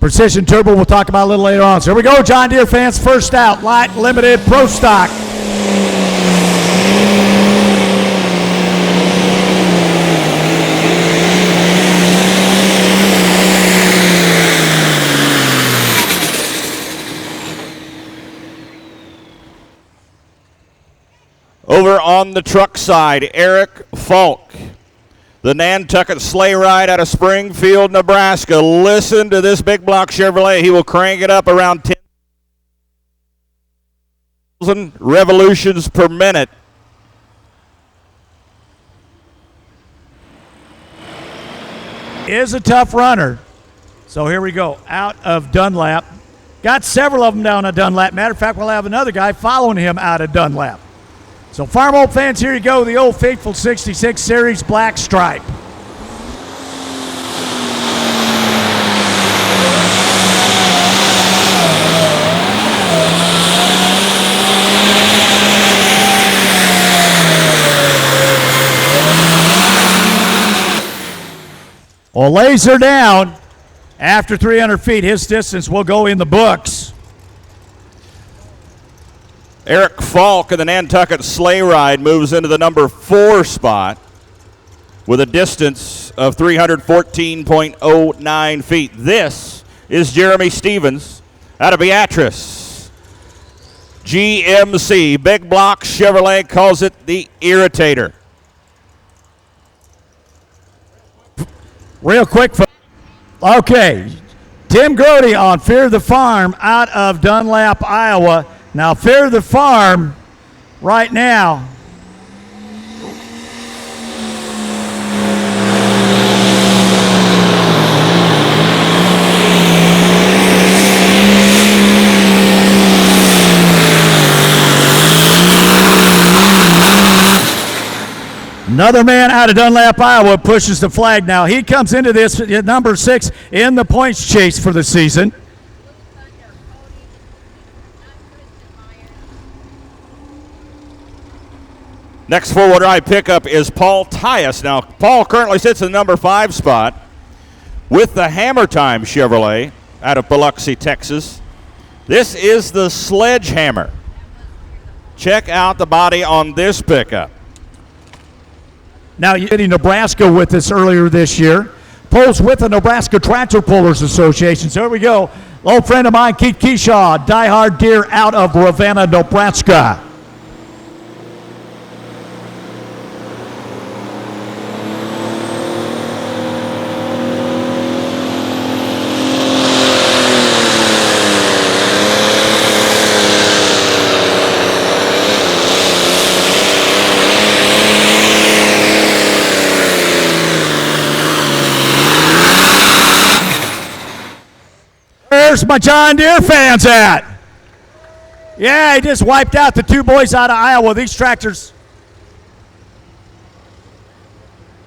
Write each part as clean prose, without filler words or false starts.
Precision Turbo we'll talk about a little later on. So here we go, John Deere fans. First out, light limited pro stock. Over on the truck side, Eric Falk, the Nantucket sleigh ride out of Springfield, Nebraska. Listen to this big block Chevrolet. He will crank it up around 10,000 revolutions per minute. Is a tough runner. So here we go, out of Dunlap. Got several of them down at Dunlap. Matter of fact, we'll have another guy following him out of Dunlap. So Farm Old fans, here you go, the old faithful 66 Series Black Stripe. Well, laser down after 300 feet. His distance will go in the books. Eric Falk in the Nantucket sleigh ride moves into the number 4 spot with a distance of 314.09 feet. This is Jeremy Stevens out of Beatrice. GMC, Big Block Chevrolet, calls it the Irritator. Real quick, okay, Tim Grody on Fear the Farm out of Dunlap, Iowa. Now, Fear the Farm right now. Another man out of Dunlap, Iowa pushes the flag now. He comes into this at number 6 in the points chase for the season. Next four-wheel drive pickup is Paul Tyus. Now, Paul currently sits in the number 5 spot with the Hammer Time Chevrolet out of Biloxi, Texas. This is the Sledgehammer. Check out the body on this pickup. Now, you're getting Nebraska with us earlier this year. Pulls with the Nebraska Tractor Pullers Association. So here we go. Old friend of mine, Keith Keyshaw, diehard Deere out of Ravenna, Nebraska. Where's my John Deere fans at? Yeah, he just wiped out the 2 boys out of Iowa. These tractors.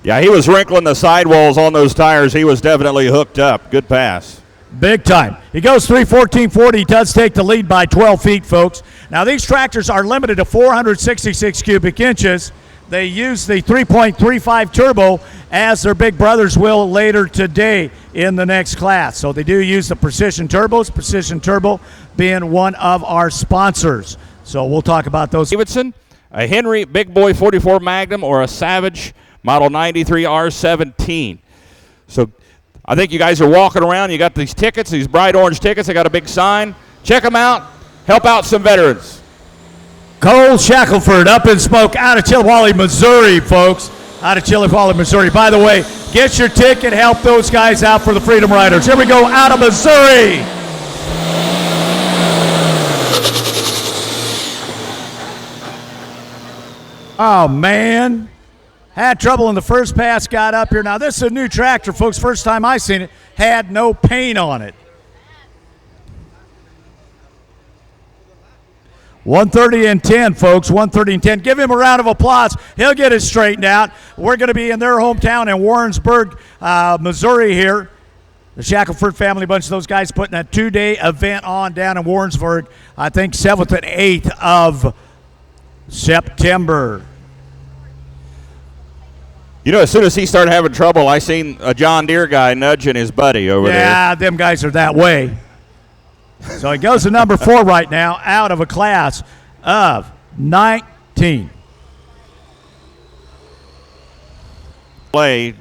Yeah, he was wrinkling the sidewalls on those tires. He was definitely hooked up. Good pass. Big time. He goes 3:14.40. He does take the lead by 12 feet, folks. Now, these tractors are limited to 466 cubic inches. They use the 3.35 turbo as their big brothers will later today in the next class. So they do use the Precision Turbos, Precision Turbo being one of our sponsors. So we'll talk about those. Davidson, a Henry Big Boy 44 Magnum, or a Savage Model 93 R17. So I think you guys are walking around. You got these tickets, these bright orange tickets. They got a big sign. Check them out. Help out some veterans. Cole Shackleford up in smoke out of Chillicothe, Missouri, folks. Out of Chillicothe, Missouri. By the way, get your ticket. Help those guys out for the Freedom Riders. Here we go, out of Missouri. Oh, man. Had trouble in the first pass, got up here. Now, this is a new tractor, folks. First time I seen it. Had no paint on it. 130 and 10, folks. 130 and 10. Give him a round of applause. He'll get it straightened out. We're going to be in their hometown in Warrensburg, Missouri here. The Shackleford family, a bunch of those guys putting a 2-day event on down in Warrensburg, I think 7th and 8th of September. You know, as soon as he started having trouble, I seen a John Deere guy nudging his buddy over there. Yeah, them guys are that way. So he goes to number 4 right now, out of a class of 19. Play.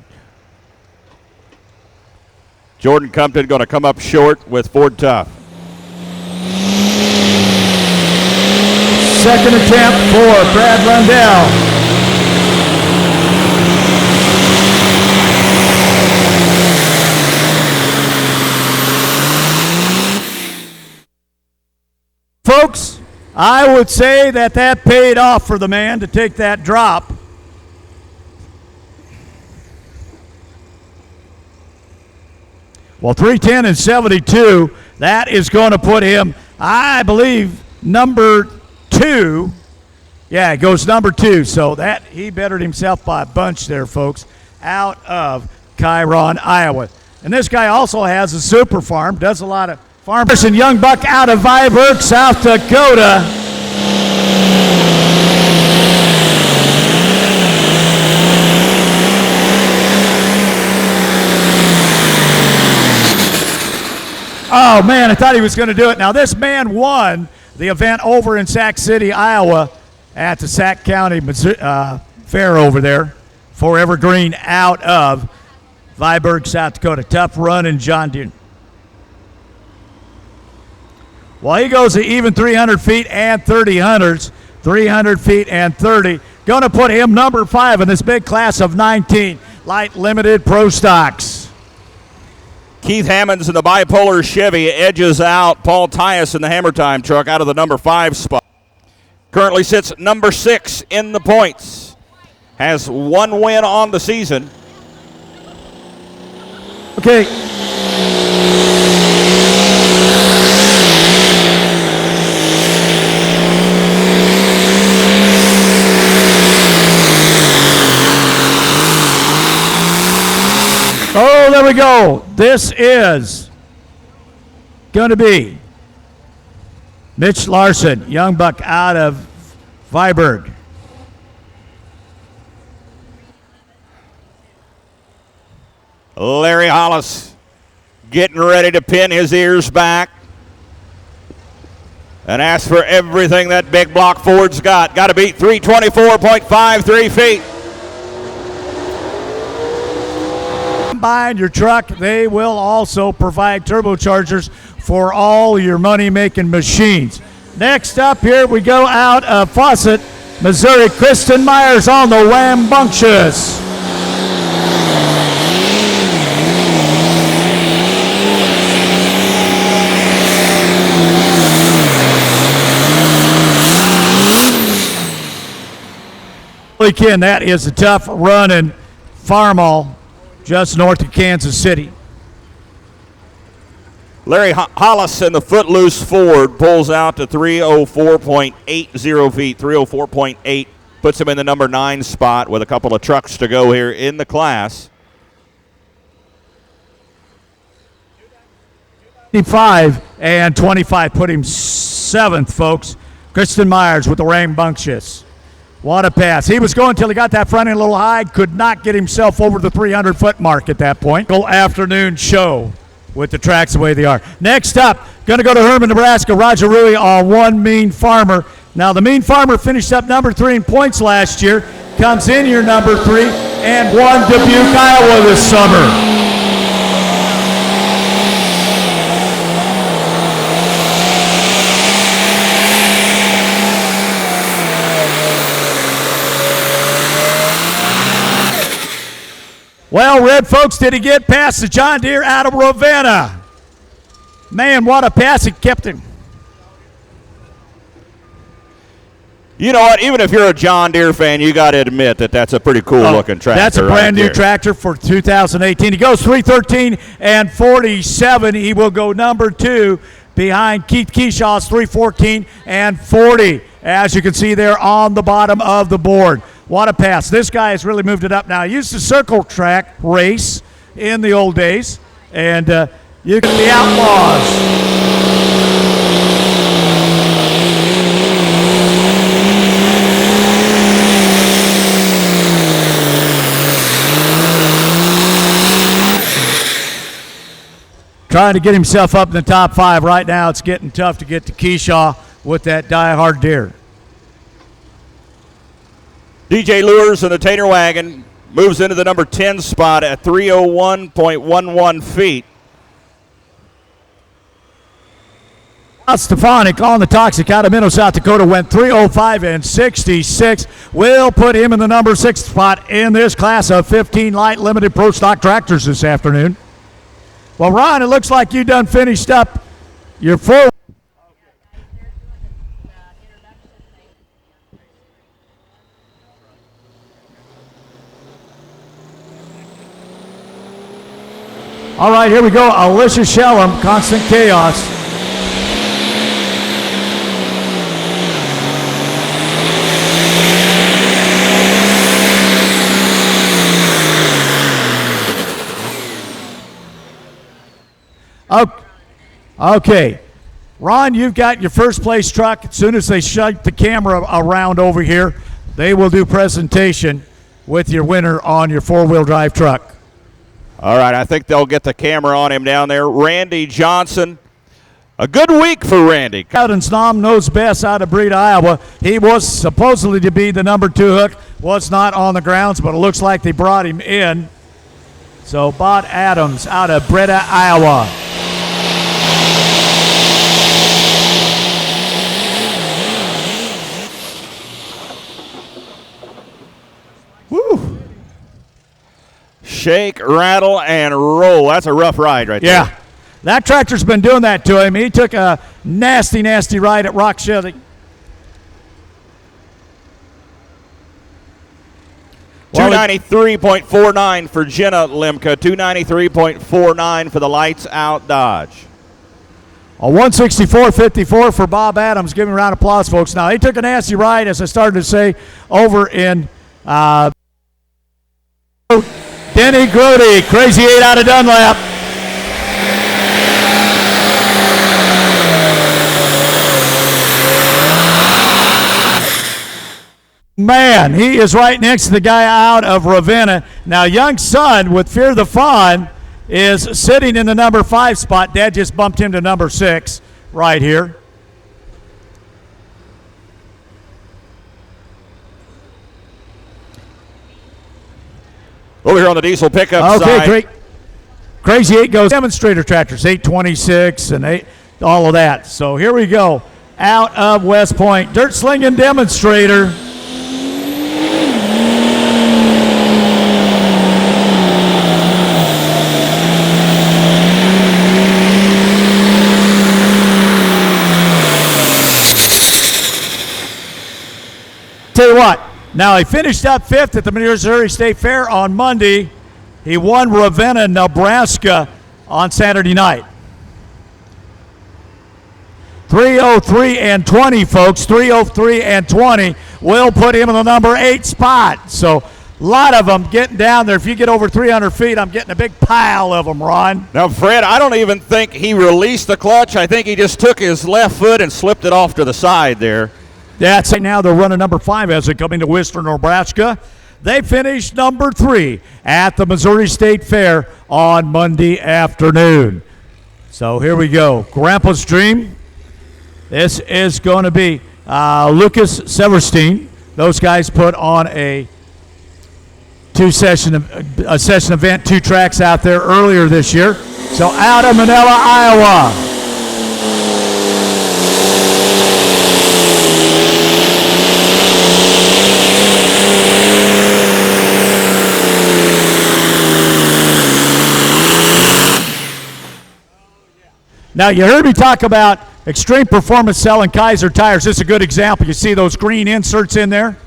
Jordan Compton going to come up short with Ford Tough. Second attempt for Brad Rundell. Folks, I would say that paid off for the man to take that drop. Well, 310 and 72, that is going to put him, I believe, number 2. Yeah, it goes number 2. So that he bettered himself by a bunch there, folks, out of Chiron, Iowa. And this guy also has a super farm, does a lot of farmers. And Young Buck out of Viborg, South Dakota. Oh, man, I thought he was going to do it. Now, this man won the event over in Sac City, Iowa, at the Sac County Fair over there for Evergreen out of Viborg, South Dakota. Tough run in John Deere. Well, he goes to even 300 feet and 30 hunters, 300 feet and 30. Going to put him number 5 in this big class of 19 light limited pro stocks. Keith Hammonds in the bipolar Chevy edges out Paul Tyus in the Hammer Time truck out of the number 5 spot. Currently sits number 6 in the points. Has 1 win on the season. Okay. Oh, there we go. This is going to be Mitch Larson, Young Buck out of Viborg. Larry Hollis getting ready to pin his ears back and ask for everything that big block Ford's got. Got to beat 324.53 feet. Buying your truck, they will also provide turbochargers for all your money-making machines. Next up here, we go out of Fawcett, Missouri. Kristen Myers on the Rambunctious. Ken, that is a tough run in Farmall, just north of Kansas City. Larry Hollis in the Footloose Ford pulls out to 304.80 feet, 304.8, puts him in the number 9 spot with a couple of trucks to go here in the class. 55 and 25 put him 7th, folks. Kristen Myers with the Rambunctious. What a pass. He was going until he got that front end a little high, could not get himself over the 300-foot mark at that point. Afternoon show with the tracks the way they are. Next up, going to go to Herman, Nebraska. Roger Rui on One Mean Farmer. Now, the Mean Farmer finished up number 3 in points last year, comes in here number 3, and won Dubuque, Iowa this summer. Well, Red folks, did he get past the John Deere out of Ravenna? Man, what a pass it kept him. You know what? Even if you're a John Deere fan, you got to admit that that's a pretty cool-looking tractor. That's a brand-new tractor for 2018. He goes 313 and 47. He will go number 2 behind Keith Keeshaw's 314 and 40, as you can see there on the bottom of the board. What a pass. This guy has really moved it up now. He used to circle track race in the old days, and you get the Outlaws. trying to get himself up in the top 5. Right now it's getting tough to get to Keyshaw with that die-hard Deere. DJ Lures in the Tater Wagon moves into the number 10 spot at 301.11 feet. Stefanik on the Toxic out of Minnow, South Dakota, went 305 and 66. We'll put him in the number 6 spot in this class of 15 light limited pro stock tractors this afternoon. Well, Ron, it looks like you done finished up your 4. All right, here we go. Alicia Shellham, Constant Chaos. Okay, Ron, you've got your first place truck. As soon as they shut the camera around over here, they will do presentation with your winner on your 4-wheel drive truck. All right, I think they'll get the camera on him down there. Randy Johnson. A good week for Randy. Cowden's Nom knows best out of Breed, Iowa. He was supposedly to be the number 2 hook. Was not on the grounds, but it looks like they brought him in. So Bud Adams out of Breda, Iowa. Woo! Shake, rattle, and roll. That's a rough ride right there. Yeah, that tractor's been doing that to him. He took a nasty, nasty ride at Rock Shelly. 293.49 for Jenna Limka. 293.49 for the Lights Out Dodge. A 164.54 for Bob Adams. Give him a round of applause, folks. Now, he took a nasty ride, as I started to say, over in Denny Grody, Crazy 8 out of Dunlap. Man, he is right next to the guy out of Ravenna. Now, Young Son with Fear the Fawn is sitting in the number 5 spot. Dad just bumped him to number 6 right here. Over here on the diesel pickup side. Okay, great. Crazy 8 goes demonstrator tractors, 826 and 8, all of that. So here we go. Out of West Point, dirt slinging demonstrator. Tell you what, now he finished up 5th at the Missouri State Fair on Monday. He won Ravenna, Nebraska on Saturday night. 303 and 20, folks. 303 and 20 will put him in the number 8 spot. So a lot of them getting down there. If you get over 300 feet, I'm getting a big pile of them, Ron. Now, Fred, I don't even think he released the clutch. I think he just took his left foot and slipped it off to the side there. That's right now they're running number 5 as they come into Wisner, Nebraska. They finished number 3 at the Missouri State Fair on Monday afternoon. So here we go. Grandpa's Dream. This is going to be Lucas Severstein. Those guys put on a session event, 2 tracks out there earlier this year. So out of Manila, Iowa. Now, you heard me talk about Extreme Performance selling Kaiser tires. This is a good example. You see those green inserts in there?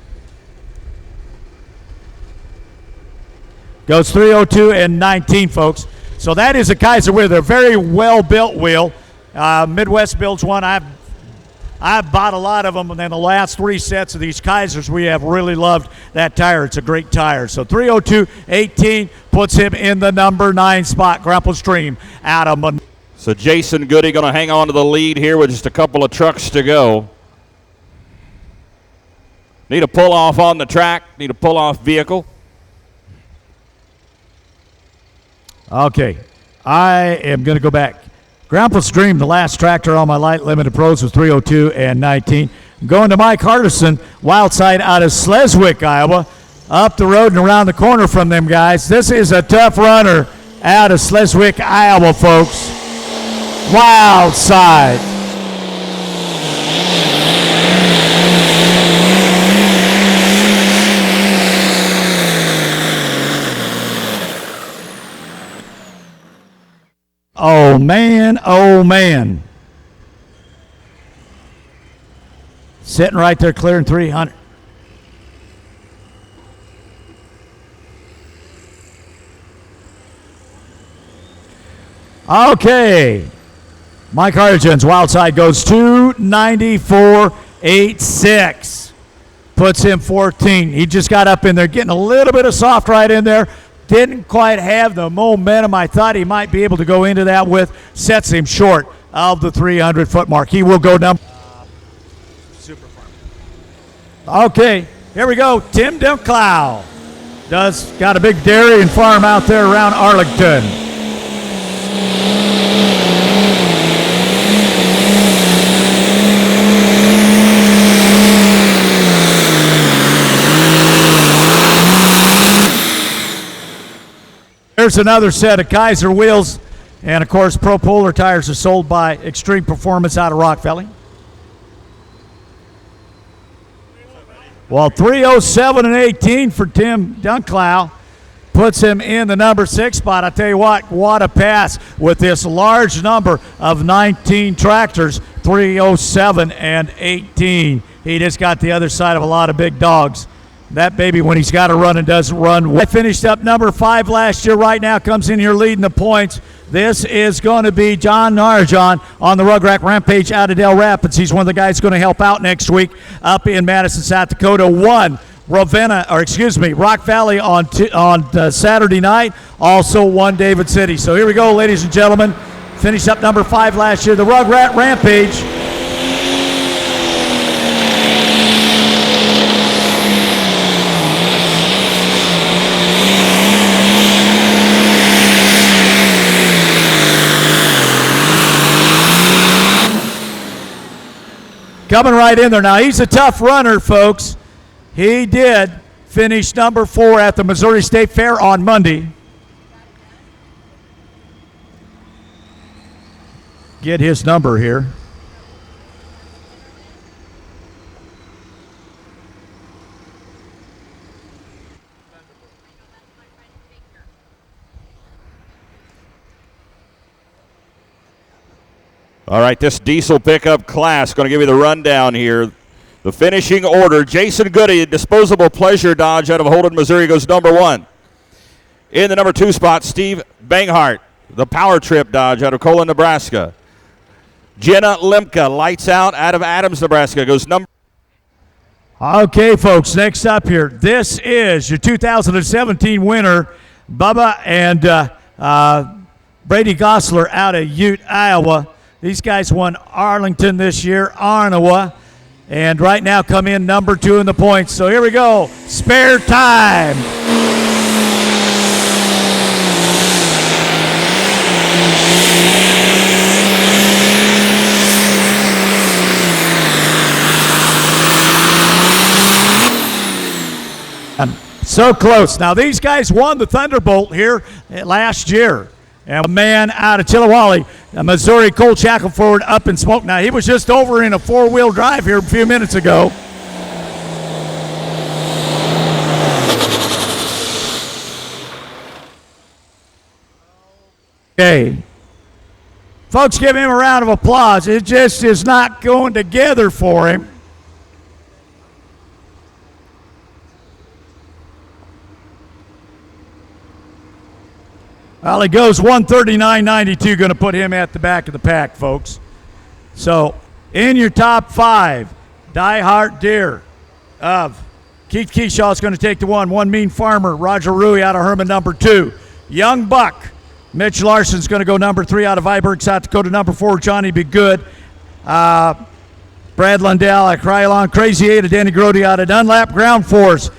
Goes 302 and 19, folks. So that is a Kaiser wheel. They're a very well-built wheel. Midwest builds one. I've bought a lot of them, and then the last 3 sets of these Kaisers, we have really loved that tire. It's a great tire. So 302.18 puts him in the number 9 spot. Grandpa's Dream out of Manila. So Jason Goody going to hang on to the lead here with just a couple of trucks to go. Need a pull-off on the track. Need a pull-off vehicle. Okay. I am going to go back. Grandpa's Dream, the last tractor on my light limited pros, was 302 and 19. Going to Mike Hardison, wild side out of Sleswick, Iowa. Up the road and around the corner from them guys. This is a tough runner out of Sleswick, Iowa, folks. Wild side. Oh, man, oh, man. Sitting right there clearing 300. Okay. Mike Hardigan's wild side goes 294.86. Puts him 14. He just got up in there, getting a little bit of soft right in there. Didn't quite have the momentum I thought he might be able to go into that with. Sets him short of the 300-foot mark. He will go down. Super farm. Okay, here we go. Tim Dunklow got a big dairy and farm out there around Arlington. There's another set of Kaiser wheels, and of course Pro Polar tires are sold by Extreme Performance out of Rock Valley. Well, 307 and 18 for Tim Dunklow puts him in the number 6 spot. I tell you what a pass with this large number of 19 tractors. 307 and 18. He just got the other side of a lot of big dogs. That baby, when he's got to run and doesn't run. I finished up number 5 last year. Right now comes in here leading the points. This is going to be John Narjon on the Rugrat Rampage out of Dell Rapids. He's one of the guys going to help out next week up in Madison, South Dakota. Rock Valley on Saturday night. Also won David City. So here we go, ladies and gentlemen. Finished up number 5 last year, the Rugrat Rampage. Coming right in there now. He's a tough runner, folks. He did finish number 4 at the Missouri State Fair on Monday. Get his number here. All right, this diesel pickup class, going to give you the rundown here. The finishing order, Jason Goody, disposable pleasure Dodge out of Holden, Missouri, goes number 1. In the number 2 spot, Steve Banghart, the Power Trip Dodge out of Colon, Nebraska. Jenna Limka, lights out of Adams, Nebraska, goes number. Okay, folks, next up here, this is your 2017 winner, Bubba and Brady Gosler out of Ute, Iowa. These guys won Arlington this year, Arnawa, and right now come in number 2 in the points. So here we go, spare time. So close. Now these guys won the Thunderbolt here last year. And a man out of Chilliwalle, Missouri, Cole Shackleford, up in smoke. Now, he was just over in a 4-wheel drive here a few minutes ago. Okay. Folks, give him a round of applause. It just is not going together for him. Well, he goes 139.92, going to put him at the back of the pack, folks. So, in your top 5, Die Deere of Keith Keyshaw is going to take the 1. One Mean Farmer, Roger Rui out of Herman, number 2. Young Buck, Mitch Larson's going to go number 3 out of Viborg, South Dakota. Number 4, Johnny Be Good. Brad Lundell out of Krylon. Crazy 8 of Danny Grody out of Dunlap. Ground Force,